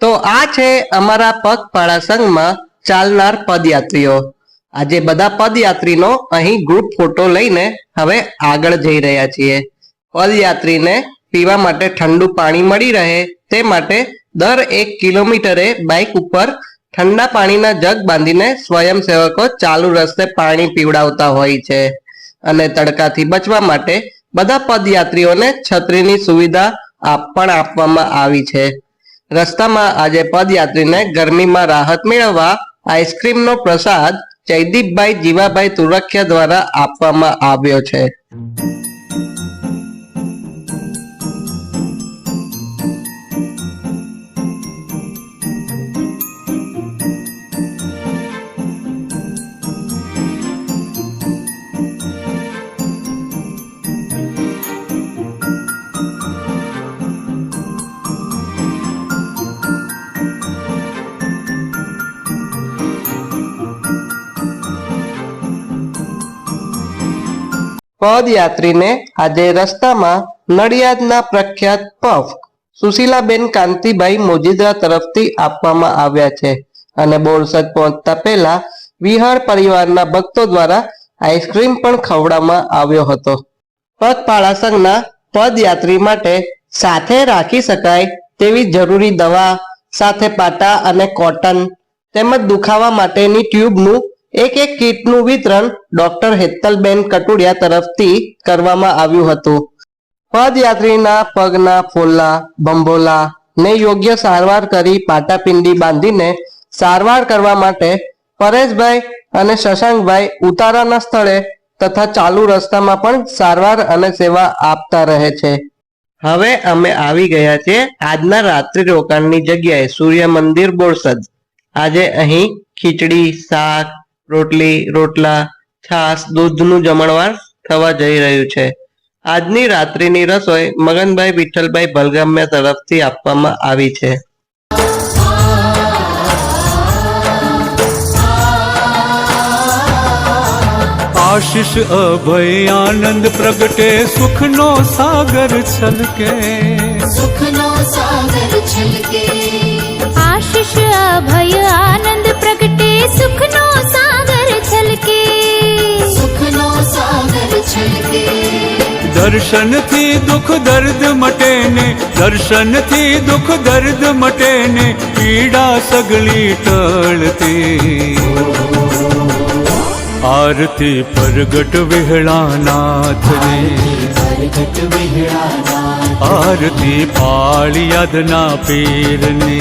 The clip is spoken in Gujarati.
તો આ છે અમારા પગપાળા સંઘમાં ચાલનાર પદયાત્રીઓ। આજે બધા પદયાત્રીનો અહીં ગ્રુપ ફોટો લઈને હવે આગળ જઈ રહ્યા છીએ। પદયાત્રીને પીવા માટે ઠંડુ પાણી મળી રહે તે માટે દર 1 કિલોમીટરે બાઇક ઉપર ઠંડા પાણીના જગ બાંધીને સ્વયંસેવકો ચાલુ રસ્તે પાણી પીવડાવતા હોય છે અને તડકાથી બચવા માટે બધા પદયાત્રીઓને છત્રીની સુવિધા પણ આપવામાં આવી છે। રસ્તામાં આજે પદયાત્રીને ગરમીમાં રાહત મેળવવા આઈસ્ક્રીમનો પ્રસાદ જયદીપભાઈ જીવાભાઈ તુરખિયા દ્વારા આપવામાં આવ્યો છે। પદયાત્રીને આજે રસ્તામાં નડિયાદના પ્રખ્યાત પફ સુશીલાબેન કાંતિભાઈ મોજીદ્રા તરફથી આપવામાં આવ્યા છે અને બોરસદ પહોંચતા પહેલા વિહળ પરિવારના ભક્તો દ્વારા આઈસ્ક્રીમ પણ ખવડાવવામાં આવ્યો હતો। પગપાળા સંઘના પદયાત્રી માટે સાથે રાખી શકાય તેવી જરૂરી દવા સાથે પાટા અને કોટન તેમજ દુખાવા માટેની ટ્યુબનું એક કીટનું વિતરણ ડોક્ટર હેતલબેન કટુડિયા તરફથી કરવામાં આવ્યું હતું। પદયાત્રીના પગના ફોલ્લા ભંભોલા ને યોગ્ય સારવાર કરી પાટાપિંડી બાંધીને સારવાર કરવા માટે પરેશભાઈ અને શશાંકભાઈ ઉતારાના સ્થળે તથા ચાલુ રસ્તામાં પણ સારવાર અને સેવા આપતા રહે છે। હવે અમે આવી ગયા છીએ આજના રાત્રિ રોકાણની જગ્યાએ સૂર્ય મંદિર બોરસદ। આજે અહીં ખીચડી શાક રોટલી રોટલા છાશ દૂધનું જમણવાર થવા જઈ રહ્યું છે। આજની રાત્રિની રસોઈ મગનભાઈ વિઠ્ઠલભાઈ ભલગામિયા તરફથી આપવામાં આવી છે। आशीष अभय आनंद प्रगटे सुखनो सागर छलके सुखनो सागर छलके आशीष अभय आनंद प्रगटे सुखनो सागर छलके सुखनो सागर छलके दर्शन थी दुख दर्द मटे ने दर्शन थी दुख दर्द मटे ने पीड़ा सगली टळती आरती प्रगट विहलानाथ रे प्रगट विहलानाथ आरती पाळी यादना पीर ने।